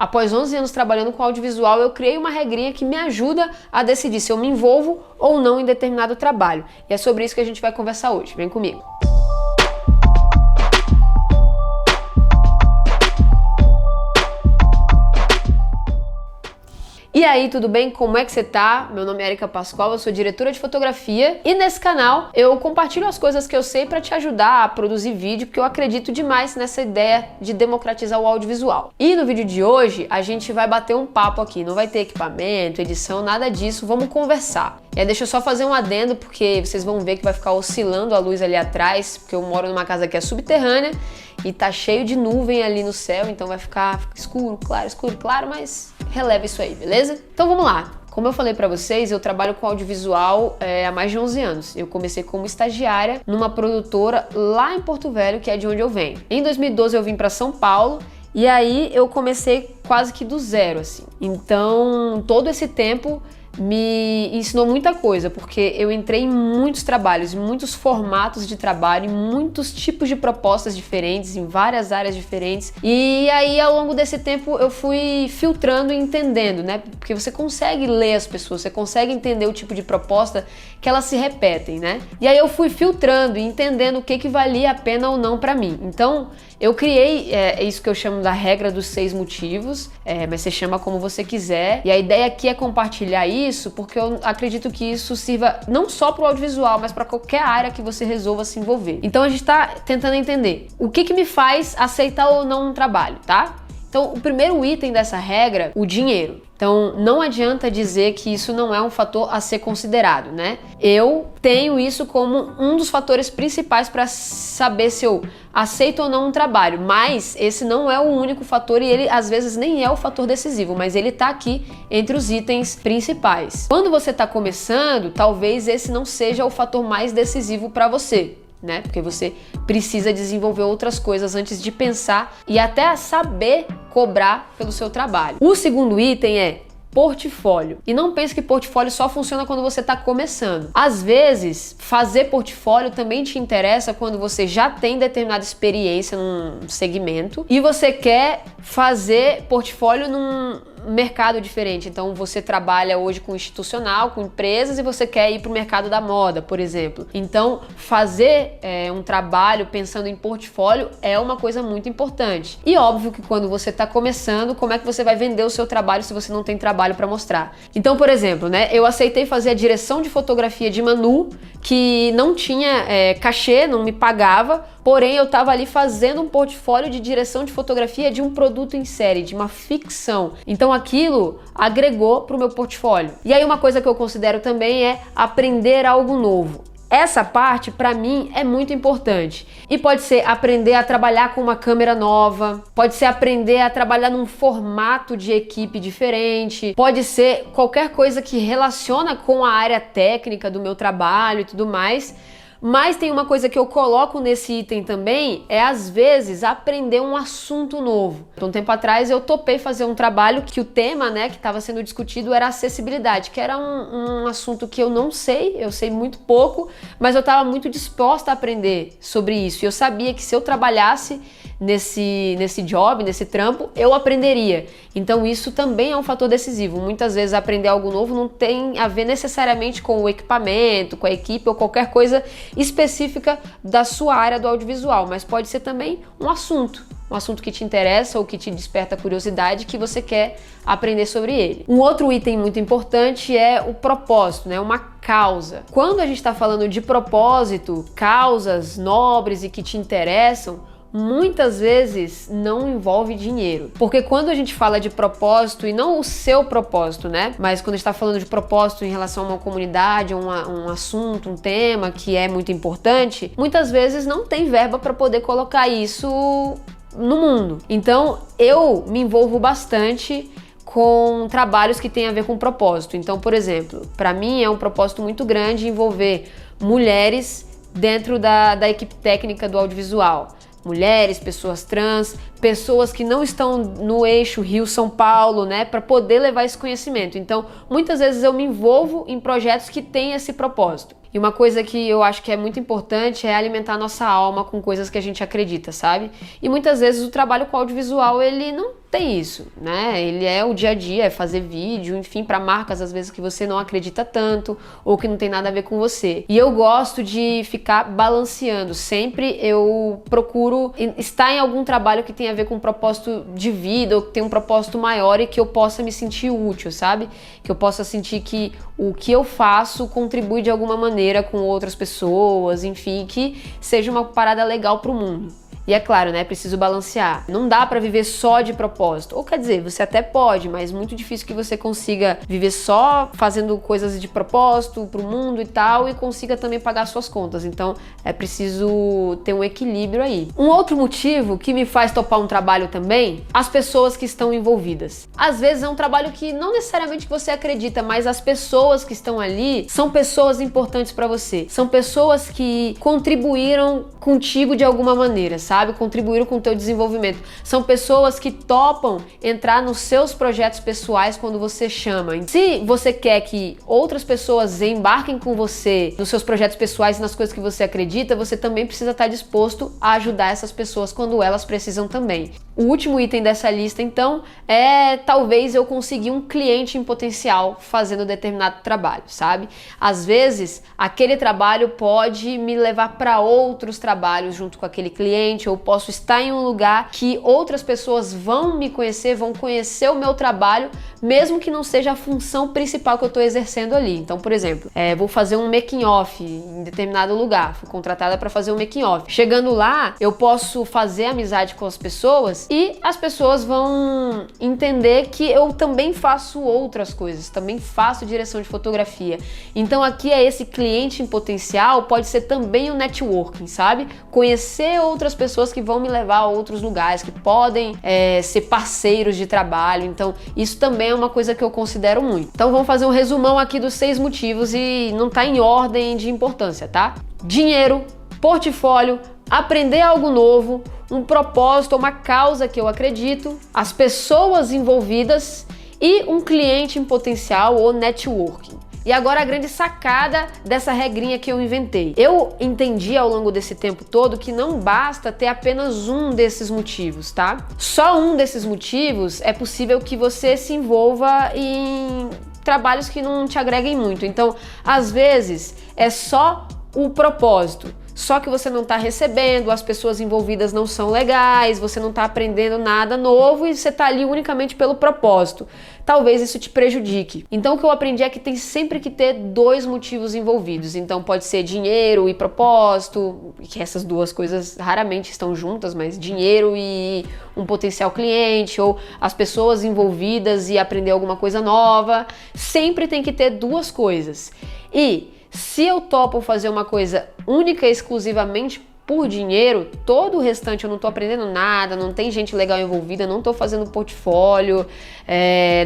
após 11 anos trabalhando com audiovisual, eu criei uma regrinha que me ajuda a decidir se eu me envolvo ou não em determinado trabalho. E é sobre isso que a gente vai conversar hoje. Vem comigo. E aí, tudo bem? Como é que você tá? Meu nome é Erika Pascoal, eu sou diretora de fotografia e nesse canal eu compartilho as coisas que eu sei para te ajudar a produzir vídeo, porque eu acredito demais nessa ideia de democratizar o audiovisual. E no vídeo de hoje a gente vai bater um papo aqui, não vai ter equipamento, edição, nada disso, vamos conversar. E aí deixa eu só fazer um adendo, porque vocês vão ver que vai ficar oscilando a luz ali atrás, porque eu moro numa casa que é subterrânea e tá cheio de nuvem ali no céu, então vai ficar escuro, claro, mas releva isso aí, beleza? Então vamos lá. Como eu falei pra vocês, eu trabalho com audiovisual há mais de 11 anos. Eu comecei como estagiária numa produtora lá em Porto Velho, que é de onde eu venho. Em 2012 eu vim pra São Paulo e aí eu comecei quase que do zero, assim. Então todo esse tempo me ensinou muita coisa, porque eu entrei em muitos trabalhos, em muitos formatos de trabalho, em muitos tipos de propostas diferentes, em várias áreas diferentes. E aí, ao longo desse tempo, eu fui filtrando e entendendo, né? Porque você consegue ler as pessoas, você consegue entender o tipo de proposta que elas se repetem, né? E aí eu fui filtrando e entendendo o que valia a pena ou não pra mim. Então, eu criei isso que eu chamo da regra dos 6 motivos, mas você chama como você quiser. E a ideia aqui é compartilhar isso, porque eu acredito que isso sirva não só para o audiovisual, mas para qualquer área que você resolva se envolver. Então a gente está tentando entender o que me faz aceitar ou não um trabalho, tá? Então, o primeiro item dessa regra, o dinheiro. Então, não adianta dizer que isso não é um fator a ser considerado, né? Eu tenho isso como um dos fatores principais para saber se eu aceito ou não um trabalho, mas esse não é o único fator e ele, às vezes, nem é o fator decisivo, mas ele tá aqui entre os itens principais. Quando você tá começando, talvez esse não seja o fator mais decisivo para você, né? Porque você precisa desenvolver outras coisas antes de pensar e até saber cobrar pelo seu trabalho. O segundo item é portfólio. E não pense que portfólio só funciona quando você está começando. Às vezes, fazer portfólio também te interessa quando você já tem determinada experiência num segmento e você quer fazer portfólio num mercado diferente. Então você trabalha hoje com institucional, com empresas e você quer ir para o mercado da moda, por exemplo. Então fazer um trabalho pensando em portfólio é uma coisa muito importante. E óbvio que quando você está começando, como é que você vai vender o seu trabalho se você não tem trabalho para mostrar? Então, por exemplo, né, eu aceitei fazer a direção de fotografia de Manu, que não tinha cachê, não me pagava, porém eu estava ali fazendo um portfólio de direção de fotografia de um produto em série, de uma ficção. Então aquilo agregou para o meu portfólio. E aí uma coisa que eu considero também é aprender algo novo. Essa parte, para mim, é muito importante. E pode ser aprender a trabalhar com uma câmera nova, pode ser aprender a trabalhar num formato de equipe diferente, pode ser qualquer coisa que relaciona com a área técnica do meu trabalho e tudo mais. Mas tem uma coisa que eu coloco nesse item também, é às vezes aprender um assunto novo. Então, um tempo atrás eu topei fazer um trabalho que o tema, né, que estava sendo discutido era acessibilidade, que era um assunto que eu não sei, eu sei muito pouco, mas eu estava muito disposta a aprender sobre isso. E eu sabia que se eu trabalhasse nesse job, nesse trampo, eu aprenderia. Então isso também é um fator decisivo. Muitas vezes aprender algo novo não tem a ver necessariamente com o equipamento, com a equipe ou qualquer coisa específica da sua área do audiovisual, mas pode ser também um assunto que te interessa ou que te desperta curiosidade, que você quer aprender sobre ele. Um outro item muito importante é o propósito, né? Uma causa. Quando a gente está falando de propósito, causas nobres e que te interessam, muitas vezes não envolve dinheiro. Porque quando a gente fala de propósito, e não o seu propósito, né? Mas quando a gente está falando de propósito em relação a uma comunidade, um assunto, um tema que é muito importante, muitas vezes não tem verba para poder colocar isso no mundo. Então, eu me envolvo bastante com trabalhos que têm a ver com propósito. Então, por exemplo, para mim é um propósito muito grande envolver mulheres dentro da equipe técnica do audiovisual. Mulheres, pessoas trans, pessoas que não estão no eixo Rio-São Paulo, né, para poder levar esse conhecimento. Então, muitas vezes eu me envolvo em projetos que têm esse propósito. E uma coisa que eu acho que é muito importante é alimentar a nossa alma com coisas que a gente acredita, sabe? E muitas vezes o trabalho com audiovisual, ele não tem isso, né? Ele é o dia a dia, é fazer vídeo, enfim, para marcas às vezes que você não acredita tanto ou que não tem nada a ver com você. E eu gosto de ficar balanceando. Sempre eu procuro estar em algum trabalho que tenha a ver com um propósito de vida ou que tenha um propósito maior e que eu possa me sentir útil, sabe? Que eu possa sentir que o que eu faço contribui de alguma maneira com outras pessoas, enfim, que seja uma parada legal pro mundo. E é claro, né, preciso balancear. Não dá pra viver só de propósito. Ou quer dizer, você até pode, mas muito difícil que você consiga viver só fazendo coisas de propósito pro mundo e tal e consiga também pagar suas contas. Então, é preciso ter um equilíbrio aí. Um outro motivo que me faz topar um trabalho também, as pessoas que estão envolvidas. Às vezes é um trabalho que não necessariamente você acredita, mas as pessoas que estão ali são pessoas importantes pra você. São pessoas que contribuíram contigo de alguma maneira, sabe? Contribuíram com o teu desenvolvimento. São pessoas que topam entrar nos seus projetos pessoais quando você chama. Se você quer que outras pessoas embarquem com você nos seus projetos pessoais e nas coisas que você acredita, você também precisa estar disposto a ajudar essas pessoas quando elas precisam também. O último item dessa lista, então, é talvez eu conseguir um cliente em potencial fazendo determinado trabalho, sabe? Às vezes, aquele trabalho pode me levar para outros trabalhos junto com aquele cliente. Eu posso estar em um lugar que outras pessoas vão me conhecer, vão conhecer o meu trabalho, mesmo que não seja a função principal que eu estou exercendo ali. Então, por exemplo, vou fazer um making off em determinado lugar, fui contratada para fazer um making off. Chegando lá, eu posso fazer amizade com as pessoas e as pessoas vão entender que eu também faço outras coisas, também faço direção de fotografia. Então, aqui é esse cliente em potencial, pode ser também o networking, sabe? Conhecer outras pessoas que vão me levar a outros lugares, que podem ser parceiros de trabalho. Então, isso também é uma coisa que eu considero muito. Então, vamos fazer um resumão aqui dos 6 motivos e não tá em ordem de importância, tá? Dinheiro, portfólio, aprender algo novo, um propósito, uma causa que eu acredito, as pessoas envolvidas e um cliente em potencial ou networking. E agora a grande sacada dessa regrinha que eu inventei. Eu entendi ao longo desse tempo todo que não basta ter apenas um desses motivos, tá? Só um desses motivos é possível que você se envolva em trabalhos que não te agreguem muito. Então, às vezes, é só o propósito. Só que você não está recebendo, as pessoas envolvidas não são legais, você não está aprendendo nada novo e você está ali unicamente pelo propósito. Talvez isso te prejudique. Então o que eu aprendi é que tem sempre que ter 2 motivos envolvidos. Então pode ser dinheiro e propósito, que essas 2 coisas raramente estão juntas, mas dinheiro e um potencial cliente, ou as pessoas envolvidas e aprender alguma coisa nova. Sempre tem que ter 2 coisas. E se eu topo fazer uma coisa única e exclusivamente por dinheiro, todo o restante eu não tô aprendendo nada, não tem gente legal envolvida, não tô fazendo portfólio,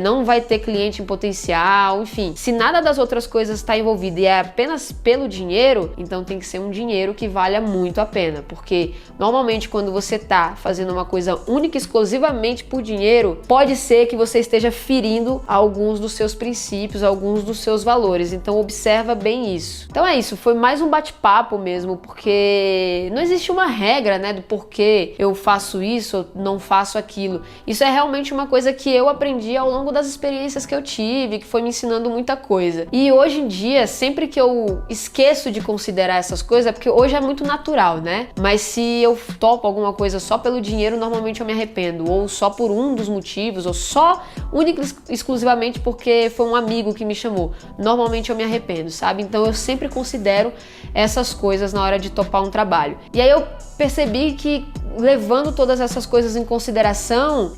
não vai ter cliente em potencial, enfim. Se nada das outras coisas está envolvido e é apenas pelo dinheiro, então tem que ser um dinheiro que valha muito a pena, porque normalmente quando você tá fazendo uma coisa única e exclusivamente por dinheiro, pode ser que você esteja ferindo alguns dos seus princípios, alguns dos seus valores, então observa bem isso. Então é isso, foi mais um bate-papo mesmo, porque não existe uma regra, né, do porquê eu faço isso ou não faço aquilo. Isso é realmente uma coisa que eu aprendi ao longo das experiências que eu tive, que foi me ensinando muita coisa. E hoje em dia, sempre que eu esqueço de considerar essas coisas, é porque hoje é muito natural, né? Mas se eu topo alguma coisa só pelo dinheiro, normalmente eu me arrependo. Ou só por um dos motivos, ou só única e exclusivamente porque foi um amigo que me chamou. Normalmente eu me arrependo, sabe? Então eu sempre considero essas coisas na hora de topar um trabalho. E aí eu percebi que, levando todas essas coisas em consideração,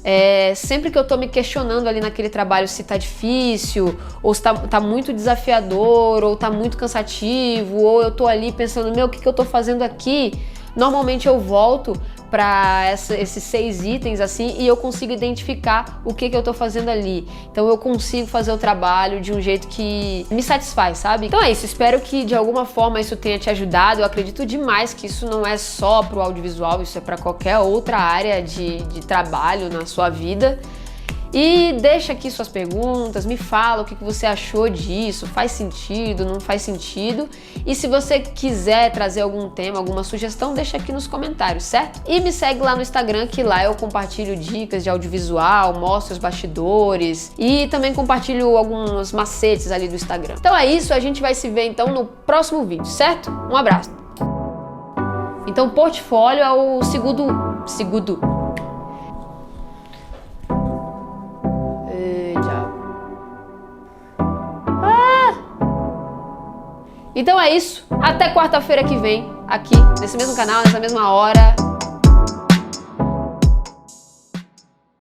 sempre que eu tô me questionando ali naquele trabalho se tá difícil, ou se tá muito desafiador, ou tá muito cansativo, ou eu tô ali pensando, o que eu tô fazendo aqui? Normalmente eu volto para esses 6 itens assim e eu consigo identificar o que eu tô fazendo ali. Então eu consigo fazer o trabalho de um jeito que me satisfaz, sabe? Então é isso, espero que de alguma forma isso tenha te ajudado. Eu acredito demais que isso não é só pro audiovisual, isso é para qualquer outra área de trabalho na sua vida. E deixa aqui suas perguntas, me fala o que você achou disso, faz sentido, não faz sentido? E se você quiser trazer algum tema, alguma sugestão, deixa aqui nos comentários, certo? E me segue lá no Instagram, que lá eu compartilho dicas de audiovisual, mostro os bastidores e também compartilho alguns macetes ali do Instagram. Então é isso, a gente vai se ver então no próximo vídeo, certo? Um abraço! Então portfólio é o segundo... Então é isso, até quarta-feira que vem, aqui nesse mesmo canal, nessa mesma hora.